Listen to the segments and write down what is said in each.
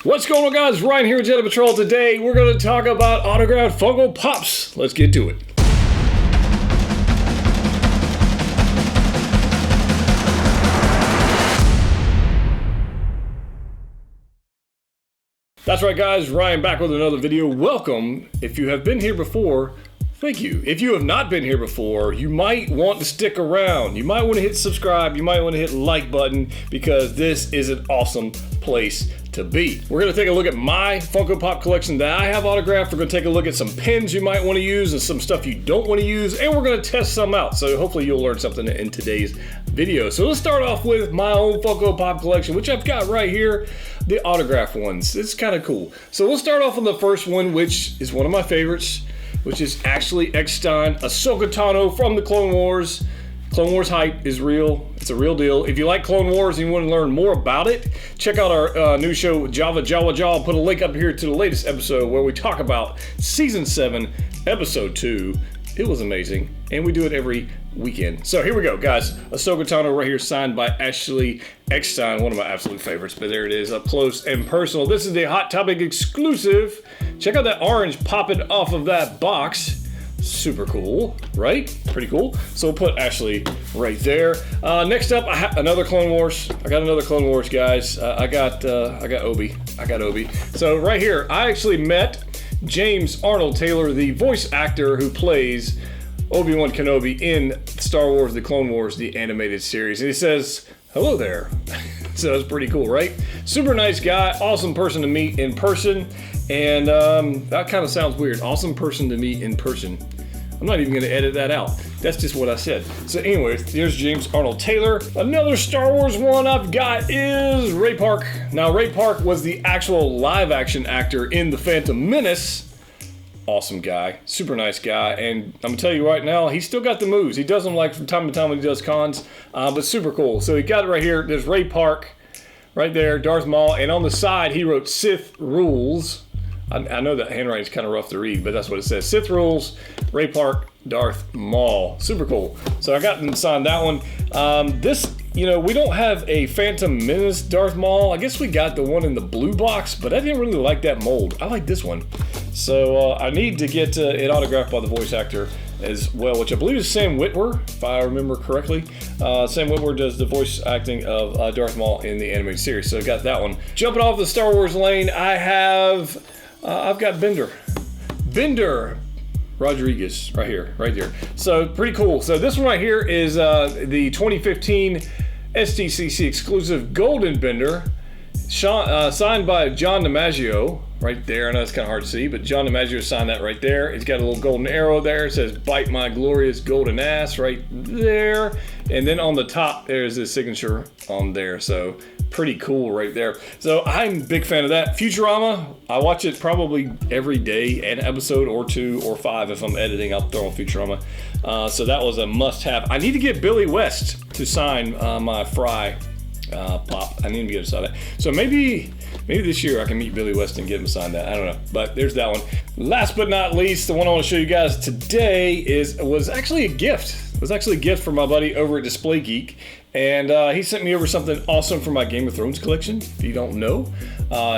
What's going on, guys? Ryan here with Jedha Patrol. Today we're going to talk about autographed Funko Pops. Let's get to it. That's right, guys. Ryan back with another video. Welcome. If you have been here before, thank you. If you have not been here before, you might want to stick around. You might want to hit subscribe. You might want to hit like button because this is an awesome place to be. We're going to take a look at my Funko Pop collection that I have autographed. We're going to take a look at some pins you might want to use and some stuff you don't want to use, and we're going to test some out. So hopefully you'll learn something in today's video. So let's start off with my own Funko Pop collection, which I've got right here, the autographed ones. It's kind of cool. So we'll start off with the first one, which is one of my favorites, which is actually Ahsoka Tano from the Clone Wars. Clone Wars hype is real. It's a real deal. If you like Clone Wars and you want to learn more about it, check out our new show, Jawa. I'll put a link up here to the latest episode where we talk about Season 7, Episode 2. It was amazing, and we do it every weekend. So here we go, guys. Ahsoka Tano right here, signed by Ashley Eckstein, one of my absolute favorites, but there it is, up close and personal. This is the Hot Topic exclusive. Check out that orange popping off of that box. Super cool, right? Pretty cool. So we'll put Ashley right there. Next up, I have another Clone Wars. I got another Clone Wars, guys. I got Obi. So right here, I actually met James Arnold Taylor, the voice actor who plays Obi-Wan Kenobi in Star Wars: The Clone Wars, the animated series. And he says, "Hello there." So it's pretty cool, right? Super nice guy, awesome person to meet in person. And that kind of sounds weird. Awesome person to meet in person. I'm not even going to edit that out. That's just what I said. So anyways, here's James Arnold Taylor. Another Star Wars one I've got is Ray Park. Now, Ray Park was the actual live action actor in The Phantom Menace. Awesome guy, super nice guy, and I'm gonna tell you right now, he's still got the moves. He does them like from time to time when he does cons, but super cool. So he got it right here. There's Ray Park right there, Darth Maul, and on the side he wrote Sith Rules. I know that handwriting's kind of rough to read, but that's what it says. Sith Rules, Ray Park, Darth Maul. Super cool. So I got them signed that one. This, you know, we don't have a Phantom Menace Darth Maul. I guess we got the one in the blue box, but I didn't really like that mold. I like this one. So I need to get it autographed by the voice actor as well, which I believe is Sam Witwer, if I remember correctly. Sam Witwer does the voice acting of Darth Maul in the animated series, so I got that one. Jumping off the Star Wars lane, I've got Bender Rodriguez right here, right there. So pretty cool. So this one right here is the 2015 Sdcc exclusive Golden Bender, signed by John Dimaggio. Right there, I know it's kind of hard to see, but John Dimaggio signed that right there. It's got a little golden arrow there. It says, "Bite my glorious golden ass," right there. And then on the top, there's his signature on there. So pretty cool right there. So I'm a big fan of that. Futurama, I watch it probably every day, an episode or 2 or 5. If I'm editing, I'll throw on Futurama. So that was a must-have. I need to get Billy West to sign my Fry pop. I need to get him to sign that. So maybe this year I can meet Billy West and get him to sign that. I don't know, but there's that one. Last but not least, the one I want to show you guys today was actually a gift. It was actually a gift from my buddy over at Display Geek, and he sent me over something awesome for my Game of Thrones collection. If you don't know,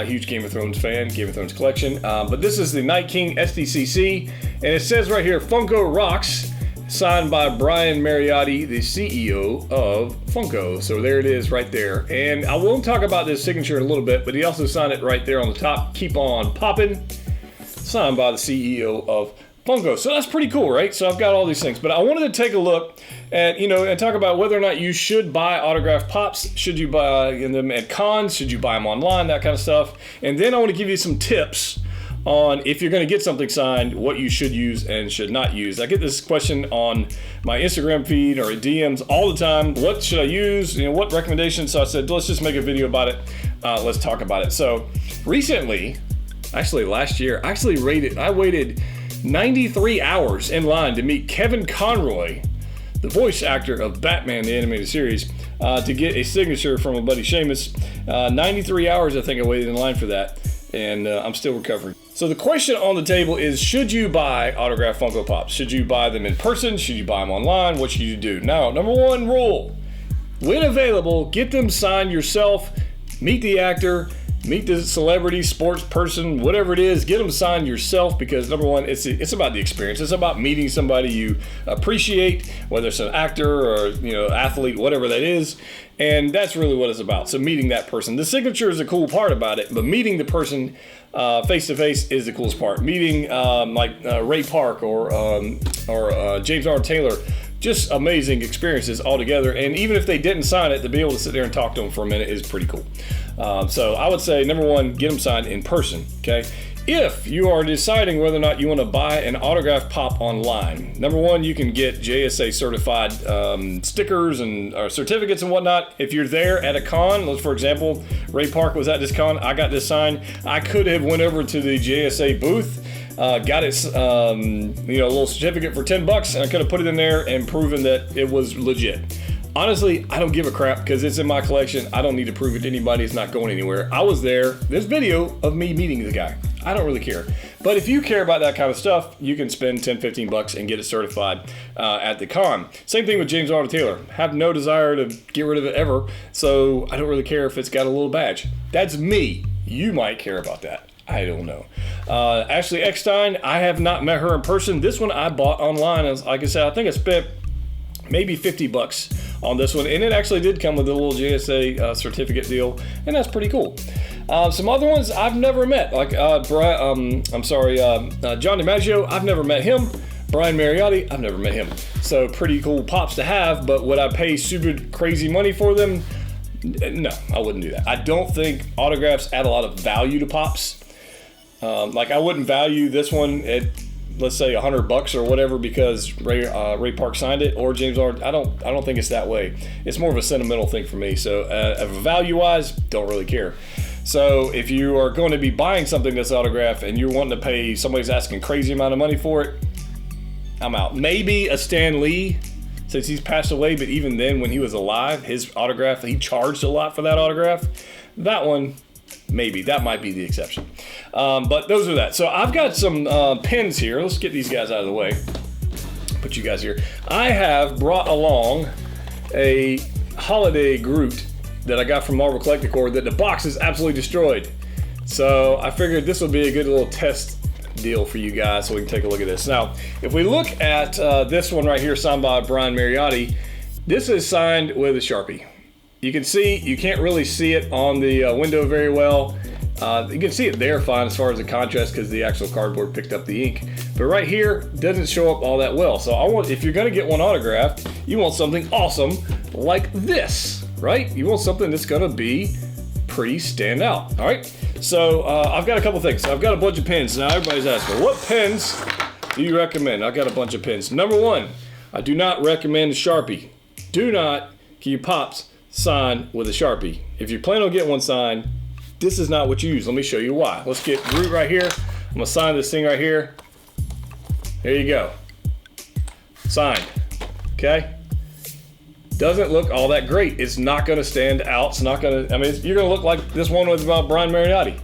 huge Game of Thrones fan, Game of Thrones collection. But this is the Night King Sdcc, and it says right here, "Funko Rocks," signed by Brian Mariotti, the CEO of Funko. So there it is right there. And I will talk about this signature in a little bit, but he also signed it right there on the top. "Keep on poppin'," signed by the CEO of Funko. So that's pretty cool, right? So I've got all these things, but I wanted to take a look at, and talk about whether or not you should buy autographed pops. Should you buy them at cons? Should you buy them online? That kind of stuff. And then I want to give you some tips on if you're going to get something signed, what you should use and should not use. I get this question on my Instagram feed or DMs all the time. What should I use? What recommendations? So I said, let's just make a video about it. Let's talk about it. So recently, actually last year, I waited 93 hours in line to meet Kevin Conroy, the voice actor of Batman, the animated series, to get a signature from a buddy Seamus. 93 hours, I think I waited in line for that, and I'm still recovering. So the question on the table is, should you buy autographed Funko Pops? Should you buy them in person? Should you buy them online? What should you do? Now, number one rule, when available, get them signed yourself, meet the actor, Meet the celebrity, sports person, whatever it is, get them signed yourself, because number one, it's about the experience. It's about meeting somebody you appreciate, whether it's an actor or, you know, athlete, whatever that is. And that's really what it's about. So meeting that person. The signature is a cool part about it, but meeting the person face to face is the coolest part. Meeting Ray Park or James Arnold Taylor, just amazing experiences altogether. And even if they didn't sign it, to be able to sit there and talk to them for a minute is pretty cool. So I would say, number one, get them signed in person, okay? If you are deciding whether or not you want to buy an autograph pop online, number one, you can get JSA certified stickers and certificates and whatnot. If you're there at a con, for example, Ray Park was at this con, I got this signed. I could have went over to the JSA booth, got it, a little certificate for $10, and I could have put it in there and proven that it was legit. Honestly, I don't give a crap because it's in my collection. I don't need to prove it to anybody. It's not going anywhere. I was there. There's video of me meeting the guy. I don't really care. But if you care about that kind of stuff, you can spend $10, $15 and get it certified at the con. Same thing with James Arnold Taylor. Have no desire to get rid of it ever, so I don't really care if it's got a little badge. That's me. You might care about that. I don't know. Ashley Eckstein, I have not met her in person. This one I bought online. Like I said, I think I spent maybe $50 on this one, and it actually did come with a little JSA certificate deal, and that's pretty cool. Some other ones I've never met, like John Dimaggio, I've never met him. Brian Mariotti, I've never met him. So pretty cool pops to have, but would I pay super crazy money for them? No, I wouldn't do that. I don't think autographs add a lot of value to pops. Like I wouldn't value this one at, let's say, $100 or whatever because Ray Park signed it, or James Arnold. I don't think it's that way. It's more of a sentimental thing for me. So value-wise, don't really care. So if you are going to be buying something that's autographed and you're wanting to pay, somebody's asking crazy amount of money for it, I'm out. Maybe a Stan Lee, since he's passed away, but even then when he was alive, his autograph, he charged a lot for that autograph. That one, maybe. That might be the exception. But those are that. So I've got some pins here. Let's get these guys out of the way. Put you guys here. I have brought along a holiday Groot that I got from Marvel Collector that the box is absolutely destroyed. So I figured this would be a good little test deal for you guys so we can take a look at this. Now, if we look at this one right here, signed by Brian Mariotti, this is signed with a Sharpie. You can see, you can't really see it on the window very well. You can see it there fine as far as the contrast because the actual cardboard picked up the ink. But right here, doesn't show up all that well. So I want, if you're gonna get one autographed, you want something awesome like this, right? You want something that's gonna be pretty stand out, all right? So I've got a couple things. I've got a bunch of pins. Now everybody's asking, what pins do you recommend? I've got a bunch of pins. Number one, I do not recommend a Sharpie. Do not get your pops signed with a Sharpie. If you plan on getting one signed, this is not what you use. Let me show you why. Let's get Groot right here. I'm gonna sign this thing right here. There you go. Signed, okay? Doesn't look all that great. It's not gonna stand out. It's not gonna, I mean, you're gonna look like this one was about Brian Mariotti.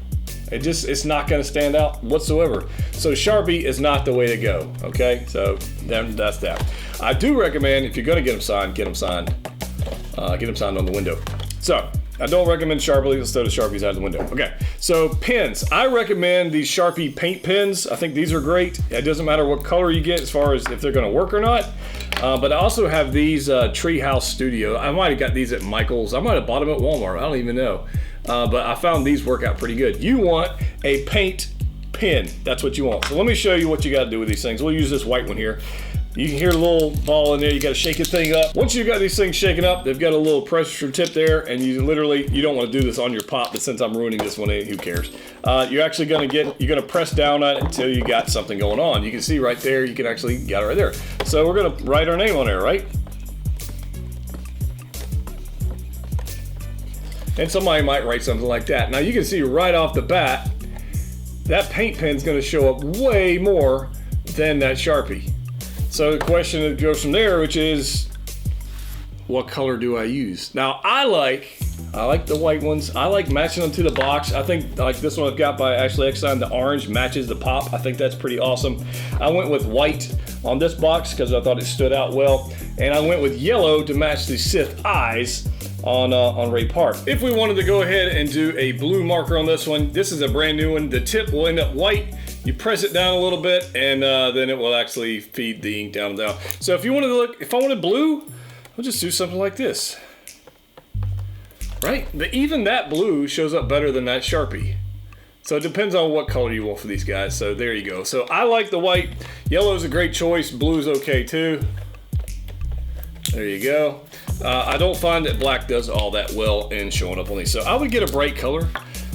It's not gonna stand out whatsoever. So Sharpie is not the way to go, okay? So then that's that. I do recommend, if you're gonna get them signed, get them signed on the window. So I don't recommend Sharpie. Let's throw the Sharpies out the window. Okay, so pens. I recommend these Sharpie paint pens. I think these are great. It doesn't matter what color you get as far as if they're gonna work or not. But I also have these Treehouse Studio. I might have got these at Michael's. I might have bought them at Walmart. I don't even know. But I found these work out pretty good. You want a paint pen. That's what you want. So let me show you what you gotta do with these things. We'll use this white one here. You can hear the little ball in there. You got to shake the thing up. Once you've got these things shaken up, they've got a little pressure tip there, and you literally, you don't want to do this on your pop, but since I'm ruining this one, who cares? You're actually going to press down on it until you got something going on. You can see right there, you can actually got it right there. So we're going to write our name on there, right? And somebody might write something like that. Now you can see right off the bat, that paint pen's going to show up way more than that Sharpie. So the question that goes from there, which is, what color do I use? Now I like the white ones. I like matching them to the box. I think like this one I've got by Ashley Eckstein, the orange matches the pop. I think that's pretty awesome. I went with white on this box because I thought it stood out well. And I went with yellow to match the Sith eyes on Ray Park. If we wanted to go ahead and do a blue marker on this one, this is a brand new one. The tip will end up white. You press it down a little bit, and then it will actually feed the ink down and down. So if you wanted to look, if I wanted blue, I'll just do something like this. Right? Even that blue shows up better than that Sharpie. So it depends on what color you want for these guys. So there you go. So I like the white. Yellow is a great choice. Blue is okay too. There you go. I don't find that black does all that well in showing up on these. So I would get a bright color.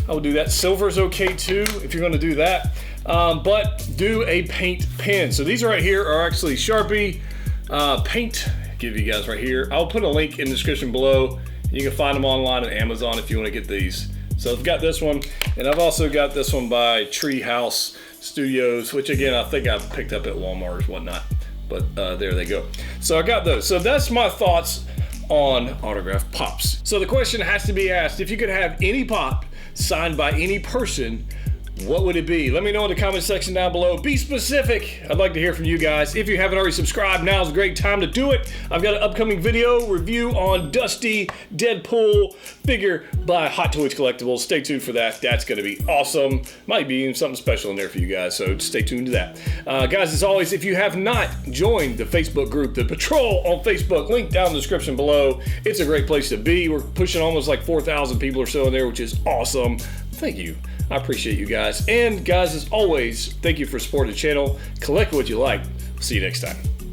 I would do that. Silver is okay too if you're going to do that. But do a paint pen. So these right here are actually Sharpie paint. I'll give you guys right here. I'll put a link in the description below. You can find them online on Amazon if you want to get these. So I've got this one, and I've also got this one by Treehouse Studios, which again I think I picked up at Walmart or whatnot. But there they go. So I got those. So that's my thoughts on autograph pops. So the question has to be asked, if you could have any pop signed by any person, what would it be? Let me know in the comment section down below. Be specific. I'd like to hear from you guys. If you haven't already subscribed, now's a great time to do it. I've got an upcoming video review on Dusty Deadpool figure by Hot Toys Collectibles. Stay tuned for that. That's going to be awesome. Might be even something special in there for you guys, so stay tuned to that. Guys, as always, if you have not joined the Facebook group, The Patrol on Facebook, link down in the description below. It's a great place to be. We're pushing almost like 4,000 people or so in there, which is awesome. Thank you. I appreciate you guys. And guys, as always, thank you for supporting the channel. Collect what you like. See you next time.